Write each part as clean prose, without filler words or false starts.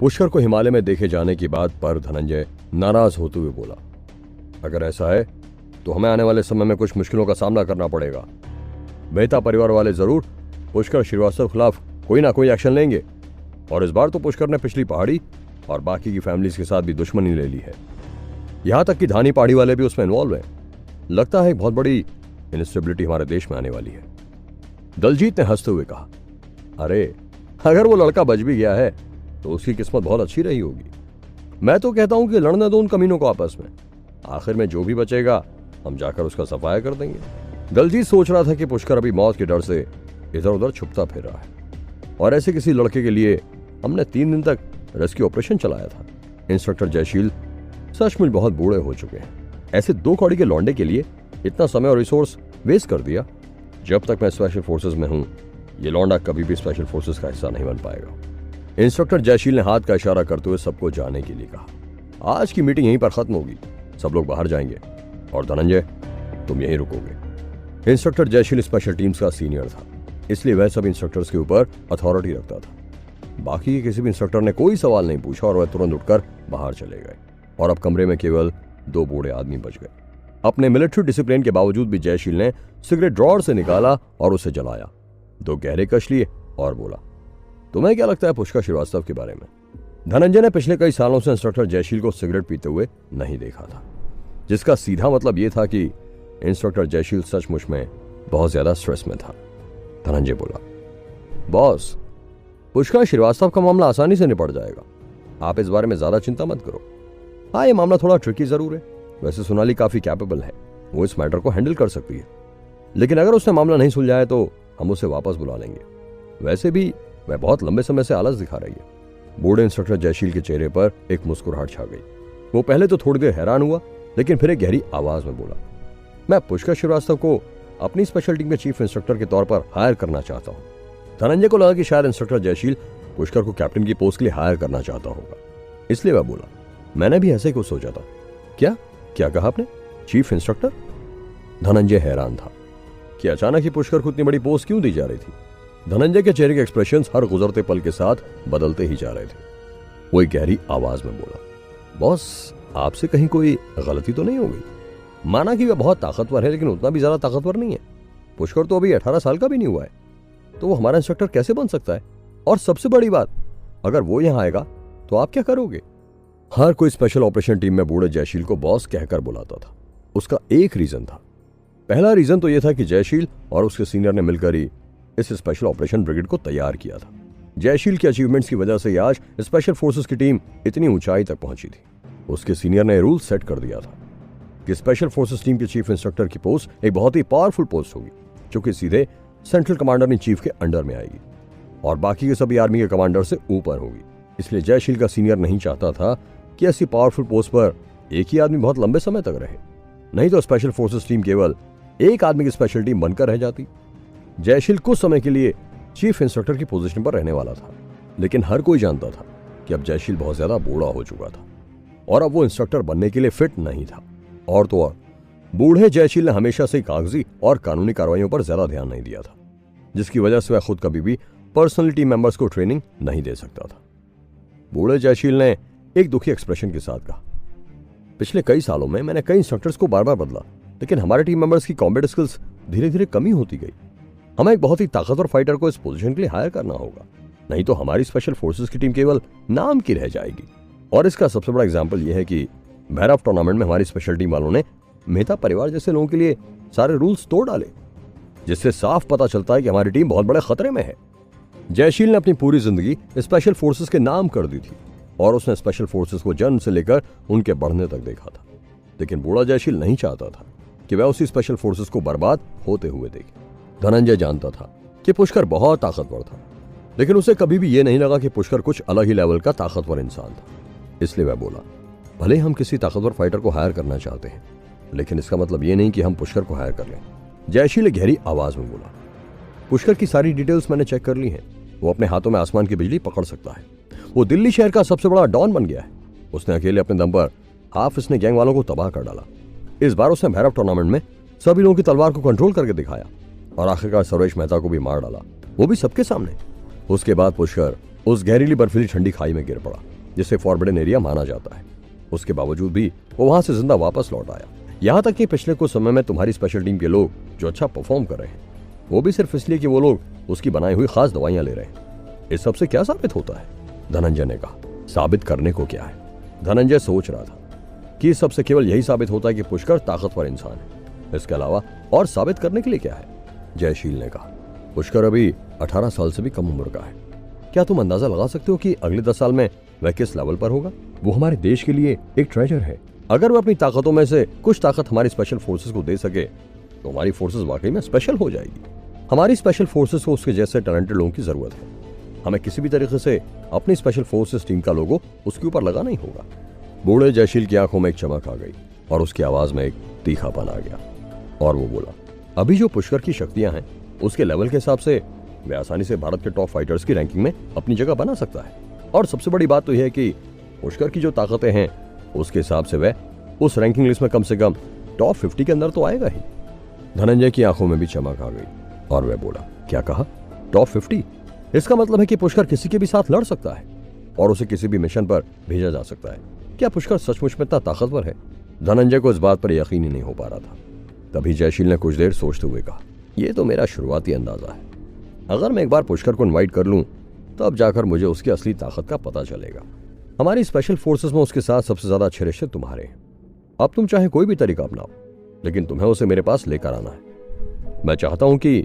पुष्कर को हिमालय में देखे जाने की बात पर धनंजय नाराज होते हुए बोला, अगर ऐसा है तो हमें आने वाले समय में कुछ मुश्किलों का सामना करना पड़ेगा। मेहता परिवार वाले जरूर पुष्कर श्रीवास्तव खिलाफ कोई ना कोई एक्शन लेंगे, और इस बार तो पुष्कर ने पिछली पहाड़ी और बाकी की फैमिलीज के साथ भी दुश्मनी ले ली है। यहां तक कि धानी पहाड़ी वाले भी उसमें इन्वॉल्व हैं। लगता है एक बहुत बड़ी इंस्टेबिलिटी हमारे देश में आने वाली है। दलजीत ने हंसते हुए कहा, अरे अगर वो लड़का बच भी गया है तो उसकी किस्मत बहुत अच्छी रही होगी। मैं तो कहता हूं कि लड़ने दो उन कमीनों को आपस में, आखिर में जो भी बचेगा हम जाकर उसका सफाया कर देंगे। दलजीत सोच रहा था कि पुष्कर अभी मौत के डर से इधर उधर छुपता फिर रहा है, और ऐसे किसी लड़के के लिए हमने 3 दिन तक रेस्क्यू ऑपरेशन चलाया था। इंस्पेक्टर जयशील सचमुच बहुत बूढ़े हो चुके हैं। ऐसे 2 कौड़ी के लौंडे के लिए इतना समय और रिसोर्स वेस्ट कर दिया। जब तक मैं स्पेशल फोर्सेस में हूं, ये लौंडा कभी भी स्पेशल फोर्सेस का हिस्सा नहीं बन पाएगा। इंस्पेक्टर जयशील ने हाथ का इशारा करते हुए सबको जाने के लिए कहा, आज की मीटिंग यहीं पर खत्म होगी, सब लोग बाहर जाएंगे और धनंजय तुम यहीं रुकोगे। इंस्पेक्टर जयशील स्पेशल टीम्स का सीनियर था, इसलिए वह सब इंस्ट्रक्टर्स के ऊपर अथॉरिटी रखता था। बाकी किसी भी इंस्ट्रक्टर ने कोई सवाल नहीं पूछा और वह तुरंत उठकर बाहर चले गए, और अब कमरे में केवल 2 बूढ़े आदमी बच गए। अपने मिलिट्री डिसिप्लिन के बावजूद भी जयशील ने सिगरेट ड्रॉअर से निकाला और उसे जलाया, 2 गहरे कश लिए और बोला, तुम्हें क्या लगता है पुष्कर श्रीवास्तव के बारे में? धनंजय ने पिछले कई सालों से इंस्ट्रक्टर जयशील को सिगरेट पीते हुए नहीं देखा था, जिसका सीधा मतलब यह था कि इंस्ट्रक्टर जयशील सचमुच में बहुत ज्यादा स्ट्रेस में था। धनंजय बोला, बॉस पुष्कर श्रीवास्तव का मामला आसानी से निपट जाएगा, आप इस बारे में ज्यादा चिंता मत करो। हाँ, ये मामला थोड़ा ट्रिकी जरूर है, वैसे सोनाली काफी कैपेबल है, वो इस मैटर को हैंडल कर सकती है, लेकिन अगर उसने मामला नहीं सुलझाया तो हम उसे वापस बुला लेंगे। वैसे भी वह बहुत लंबे समय से आलस दिखा रही है। बूढ़े इंस्ट्रक्टर जयशील के चेहरे पर एक मुस्कुराहट छा गई। वो पहले तो थोड़ी देर हैरान हुआ, लेकिन फिर एक गहरी आवाज में बोला, मैं पुष्कर श्रीवास्तव को अपनी स्पेशल टीम के चीफ इंस्ट्रक्टर के तौर पर हायर करना चाहता हूँ। धनंजय को लगा कि शायद इंस्ट्रक्टर जयशील पुष्कर को कैप्टन की पोस्ट के लिए हायर करना चाहता होगा, इसलिए वह बोला, मैंने भी ऐसे ही कुछ सोचा था। क्या क्या कहा आपने, चीफ इंस्ट्रक्टर? धनंजय हैरान था कि अचानक ही पुष्कर को इतनी बड़ी पोस्ट क्यों दी जा रही थी। धनंजय के चेहरे के एक्सप्रेशंस हर गुजरते पल के साथ बदलते ही जा रहे थे। वो एक गहरी आवाज में बोला, बॉस आपसे कहीं कोई गलती तो नहीं हो गई? माना कि वह बहुत ताकतवर है, लेकिन उतना भी ज्यादा ताकतवर नहीं है। पुष्कर तो अभी 18 साल का भी नहीं हुआ है, तो वो हमारा इंस्ट्रक्टर कैसे बन सकता है? और सबसे बड़ी बात, अगर वो यहां आएगा तो आप क्या करोगे? हर कोई स्पेशल ऑपरेशन टीम में बूढ़े जयशील को बॉस कहकर बुलाता था। उसका एक रीजन था। पहला रीजन तो यह था कि जयशील और उसके सीनियर ने मिलकर ही इस स्पेशल ऑपरेशन ब्रिगेड को तैयार किया था। जयशील के अचीवमेंट्स की वजह से ही आज स्पेशल फोर्सेस की टीम इतनी ऊंचाई तक पहुंची थी। उसके सीनियर ने रूल सेट कर दिया था कि स्पेशल फोर्सेस टीम के चीफ इंस्ट्रक्टर की पोस्ट एक बहुत ही पावरफुल पोस्ट होगी, जो कि सीधे सेंट्रल कमांडर इन चीफ के अंडर में आएगी और बाकी के सभी आर्मी के कमांडर से ऊपर होगी। इसलिए जयशील का सीनियर नहीं चाहता था कि ऐसी पावरफुल पोस्ट पर एक ही आदमी बहुत लंबे समय तक रहे, नहीं तो स्पेशल फोर्सेस टीम केवल एक आदमी की स्पेशल टीम बनकर रह जाती। जयशील कुछ समय के लिए चीफ इंस्ट्रक्टर की पोजीशन पर रहने वाला था, लेकिन हर कोई जानता था कि अब जयशील बहुत ज्यादा बूढ़ा हो चुका था और अब वो इंस्ट्रक्टर बनने के लिए फिट नहीं था। और तो और बूढ़े जयशील ने हमेशा से कागजी और कानूनी कार्रवाइयों पर ज्यादा ध्यान नहीं दिया था, जिसकी वजह से वह खुद कभी भी पर्सनली टीम मेंबर्स को ट्रेनिंग नहीं दे सकता था। बूढ़े जयशील ने एक दुखी एक्सप्रेशन के साथ कहा, पिछले कई सालों में मैंने कई इंस्ट्रक्टर्स को बार बार बदला, लेकिन हमारे टीम मेंबर्स की कॉम्बैट स्किल्स धीरे धीरे कमी होती गई। हमें एक बहुत ही ताकतवर फाइटर को इस पोजीशन के लिए हायर करना होगा, नहीं तो हमारी स्पेशल फोर्सेस की टीम केवल नाम की रह जाएगी। और इसका सबसे बड़ा एग्जाम्पल यह है कि भैरव टूर्नामेंट में हमारी स्पेशल टीम वालों ने मेहता परिवार जैसे लोगों के लिए सारे रूल्स तोड़ डाले, जिससे साफ पता चलता है कि हमारी टीम बहुत बड़े खतरे में है। जयशील ने अपनी पूरी जिंदगी स्पेशल फोर्सेस के नाम कर दी थी और उसने स्पेशल फोर्सेस को जन्म से लेकर उनके बढ़ने तक देखा था, लेकिन बूढ़ा जयशील नहीं चाहता था कि वह उसी स्पेशल फोर्सेस को बर्बाद होते हुए देखे। धनंजय जानता था कि पुष्कर बहुत ताकतवर था, लेकिन उसे कभी भी यह नहीं लगा कि पुष्कर कुछ अलग ही लेवल का ताकतवर इंसान था। इसलिए वह बोला, भले हम किसी ताकतवर फाइटर को हायर करना चाहते हैं, लेकिन इसका मतलब यह नहीं कि हम पुष्कर को हायर कर लें। जयशील गहरी आवाज में बोला, पुष्कर की सारी डिटेल्स मैंने चेक कर ली हैं। वो अपने हाथों में आसमान की बिजली पकड़ सकता है। वो दिल्ली शहर का सबसे बड़ा डॉन बन गया है। उसने अकेले अपने दम पर हाफिज ने गैंग वालों को तबाह कर डाला। इस बार उसने भैरव टूर्नामेंट में सभी लोगों की तलवार को कंट्रोल करके दिखाया और आखिरकार सर्वेश मेहता को भी मार डाला, वो भी सबके सामने। उसके बाद पुष्कर उस गहरीली बर्फीली ठंडी खाई में गिर पड़ा जिसे फॉरबिडन एरिया माना जाता है। उसके बावजूद भी वो वहां से जिंदा वापस लौट आया। यहाँ तक कि पिछले कुछ समय में तुम्हारी स्पेशल टीम के लोग जो अच्छा परफॉर्म कर रहे हैं, वो भी सिर्फ इसलिए कि वो लोग उसकी बनाई हुई खास दवाइयां ले रहे हैं। इस सबसे क्या साबित होता है? धनंजय ने कहा। साबित करने को क्या है? धनंजय सोच रहा था कि इस सबसे केवल यही साबित होता है कि पुष्कर ताकतवर इंसान है। इसके अलावा और साबित करने के लिए क्या है? जयशील ने कहा। पुष्कर अभी 18 साल से भी कम उम्र का है। क्या तुम अंदाजा लगा सकते हो कि अगले 10 साल में वह किस लेवल पर होगा? वो हमारे देश के लिए एक ट्रेजर है। अगर वह अपनी ताकतों में से कुछ ताकत हमारी स्पेशल फोर्सेस को दे सके तो हमारी फोर्सेस वाकई में स्पेशल हो जाएगी। हमारी स्पेशल फोर्सेस को उसके जैसे टैलेंटेड लोगों की जरूरत है। हमें किसी भी तरीके से अपनी स्पेशल फोर्सेस टीम का लोगो उसके ऊपर लगाना ही होगा। बूढ़े जयशील की आंखों में एक चमक आ गई और उसकी आवाज में एक तीखापन आ गया और वो बोला, अभी जो पुष्कर की शक्तियां हैं उसके लेवल के हिसाब से वह आसानी से भारत के टॉप फाइटर्स की रैंकिंग में अपनी जगह बना सकता है। और सबसे बड़ी बात तो यह है कि पुष्कर की जो ताकतें हैं उसके हिसाब से वह उस रैंकिंग लिस्ट में कम से कम टॉप 50 के अंदर तो आएगा ही। धनंजय की आंखों में भी चमक आ गई और वह बोला, क्या कहा? टॉप 50? इसका मतलब है कि पुष्कर किसी के भी साथ लड़ सकता है और उसे किसी भी मिशन पर भेजा जा सकता है। क्या पुष्कर सचमुच में इतना ताकतवर है? धनंजय को इस बात पर यकीन ही नहीं हो पा रहा था। तभी जयशील ने कुछ देर सोचते हुए कहा, यह तो मेरा शुरुआती अंदाजा है। अगर मैं एक बार पुष्कर को इनवाइट कर लूं तब जाकर मुझे उसकी असली ताकत का पता चलेगा। हमारी स्पेशल फोर्सेस में उसके साथ सबसे ज्यादा अच्छे रिश्ते तुम्हारे हैं। अब तुम चाहे कोई भी तरीका अपनाओ, लेकिन तुम्हें उसे मेरे पास लेकर आना है। मैं चाहता हूं कि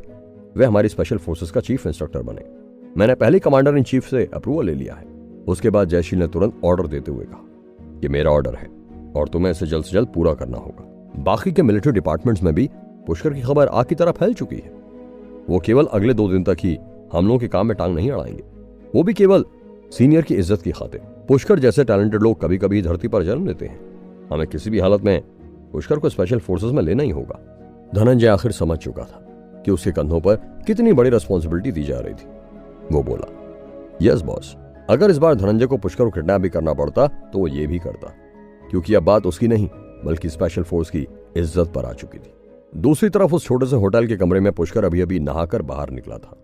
वह हमारी स्पेशल फोर्सेस का चीफ इंस्ट्रक्टर बने। मैंने पहले कमांडर इन चीफ से अप्रूवल ले लिया है। उसके बाद जयशील ने तुरंत ऑर्डर देते हुए कहा, यह मेरा ऑर्डर है और तुम्हें इसे जल्द से जल्द पूरा करना होगा। बाकी के मिलिट्री डिपार्टमेंट्स में भी पुष्कर की खबर आग की तरह फैल चुकी है। वो केवल अगले 2 दिन तक ही हम लोगों के काम में टांग नहीं अड़ाएंगे, वो भी केवल सीनियर की इज्जत की खातिर। पुष्कर जैसे टैलेंटेड लोग कभी कभी धरती पर जन्म लेते हैं। हमें किसी भी हालत में पुष्कर को स्पेशल फोर्सेस में लेना ही होगा। धनंजय आखिर समझ चुका था कि उसके कंधों पर कितनी बड़ी रिस्पॉन्सिबिलिटी दी जा रही थी। वो बोला, यस बॉस। अगर इस बार धनंजय को पुष्कर को किडनैप भी करना पड़ता तो वो ये भी करता, क्योंकि अब बात उसकी नहीं बल्कि स्पेशल फोर्स की इज्जत पर आ चुकी थी। दूसरी तरफ उस छोटे से होटल के कमरे में पुष्कर अभी अभी नहाकर बाहर निकला था।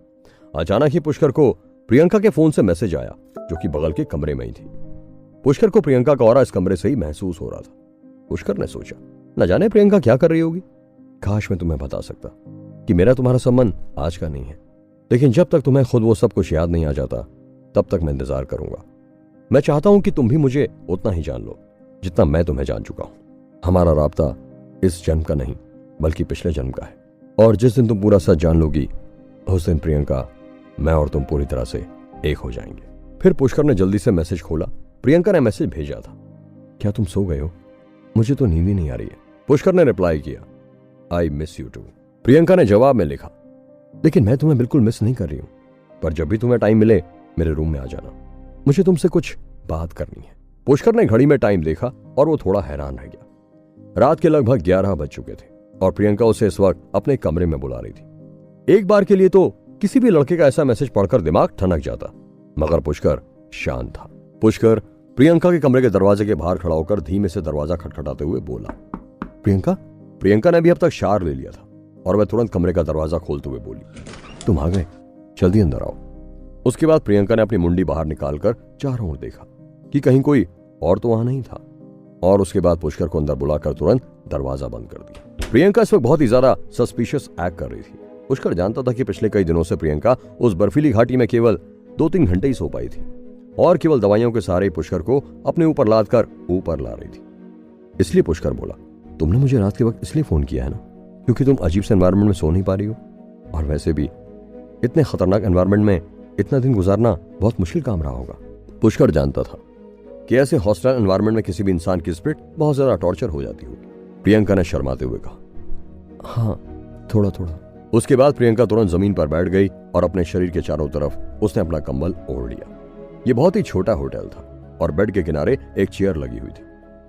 अचानक ही पुष्कर को प्रियंका के फोन से मैसेज आया जो कि बगल के कमरे में ही थी। पुष्कर को प्रियंका का ऑरा इस कमरे से ही महसूस हो रहा था। पुष्कर ने सोचा, न जाने प्रियंका क्या कर रही होगी। काश मैं तुम्हें बता सकता कि मेरा तुम्हारा संबंध आज का नहीं है, लेकिन जब तक तुम्हें खुद वो सब कुछ याद नहीं आ जाता तब तक मैं इंतजार करूंगा। मैं चाहता हूं कि तुम भी मुझे उतना ही जान लो जितना मैं तुम्हें जान चुका हूं। हमारा राब्ता इस जन्म का नहीं बल्कि पिछले जन्म का है, और जिस दिन तुम पूरा सच जान लोगी उस दिन प्रियंका, मैं और तुम पूरी तरह से एक हो जाएंगे। फिर पुष्कर ने जल्दी से मैसेज खोला। प्रियंका ने मैसेज भेजा था, क्या तुम सो गए हो? मुझे तो नींद ही नहीं आ रही है। पुष्कर ने रिप्लाई किया, I miss you too. Priyanka ने जवाब में लिखा, लेकिन मैं तुम्हें बिल्कुल मिस नहीं कर रही हूं, पर जब भी तुम्हें टाइम मिले मेरे रूम में आ जाना, मुझे तुमसे कुछ बात करनी है। पुष्कर ने घड़ी में टाइम देखा और वो थोड़ा हैरान रह गया। रात के लगभग 11 बज चुके थे और प्रियंका उसे इस वक्त अपने कमरे में बुला रही थी। एक बार के लिए तो किसी भी लड़के का ऐसा मैसेज पढ़कर दिमाग ठनक जाता, मगर पुष्कर शांत था। पुष्कर प्रियंका के कमरे के दरवाजे के बाहर खड़ा होकर धीमे से दरवाजा खटखटाते हुए बोला, प्रियंका। प्रियंका ने भी अब तक शार ले लिया था और वह तुरंत कमरे का दरवाजा खोलते हुए बोली, तुम आ गए, जल्दी अंदर आओ। उसके बाद प्रियंका ने अपनी मुंडी बाहर निकालकर चारों ओर देखा कि कहीं कोई और तो वहां नहीं था, और उसके बाद पुष्कर को अंदर बुलाकर तुरंत दरवाजा बंद कर दिया। प्रियंका इस वक्त बहुत ही ज्यादा सस्पिशियस एक्ट कर रही थी। पुष्कर जानता था कि पिछले कई दिनों से प्रियंका उस बर्फीली घाटी में केवल 2-3 घंटे ही सो पाई थी और केवल दवाइयों के सहारे पुष्कर को अपने ऊपर लाद कर ऊपर ला रही थी। इसलिए पुष्कर बोला, तुमने मुझे रात के वक्त इसलिए फोन किया है ना, क्योंकि तुम अजीब से एनवायरमेंट में सो नहीं पा रही हो, और वैसे भी इतने खतरनाक एनवायरमेंट में इतना दिन गुजारना बहुत मुश्किल काम रहा होगा। पुष्कर जानता था कि ऐसे हॉस्टाइल एनवायरमेंट में किसी भी इंसान की स्पिरिट बहुत ज्यादा टॉर्चर हो जाती होगी। प्रियंका ने शर्माते हुए कहा, हाँ थोड़ा थोड़ा। उसके बाद प्रियंका तुरंत जमीन पर बैठ गई और अपने शरीर के चारों तरफ उसने अपना कंबल ओढ़ लिया। यह बहुत ही छोटा होटल था और बेड के किनारे एक चेयर लगी हुई थी,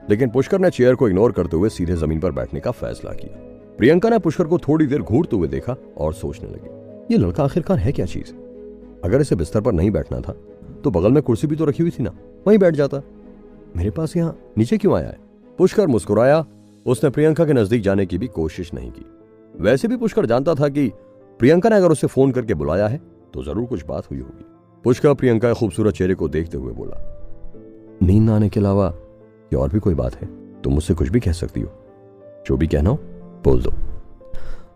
लेकिन पुष्कर ने चेयर को इग्नोर करते हुए सीधे जमीन पर बैठने का फैसला किया। प्रियंका ने पुष्कर को थोड़ी देर घूरते हुए देखा और सोचने लगी, ये लड़का आखिरकार है क्या चीज? अगर इसे बिस्तर पर नहीं बैठना था तो बगल में कुर्सी भी तो रखी हुई थी ना, वहीं बैठ जाता। मेरे पास यहाँ नीचे क्यों आया है? पुष्कर मुस्कुराया। उसने प्रियंका के नजदीक जाने की भी कोशिश नहीं की। वैसे भी पुष्कर जानता था कि प्रियंका ने अगर उसे फोन करके बुलाया है तो जरूर कुछ बात हुई होगी। पुष्कर प्रियंका के खूबसूरत चेहरे को देखते हुए बोला, नींद न आने के अलावा ये और भी कोई बात है? तुम मुझसे कुछ भी कह सकती हो, जो भी कहना हो बोल दो।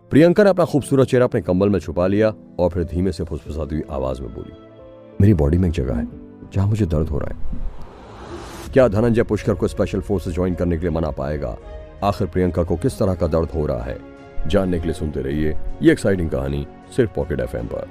प्रियंका ने अपना खूबसूरत चेहरा अपने कंबल में छुपा लिया और फिर धीमे से फुसफुसाती हुई आवाज में बोली, मेरी बॉडी में एक जगह है जहां मुझे दर्द हो रहा है। क्या धनंजय पुष्कर को स्पेशल फोर्सेस ज्वाइन करने के लिए मना पाएगा? आखिर प्रियंका को किस तरह का दर्द हो रहा है? जानने के लिए सुनते रहिए ये एक्साइटिंग कहानी सिर्फ पॉकेट एफएम पर।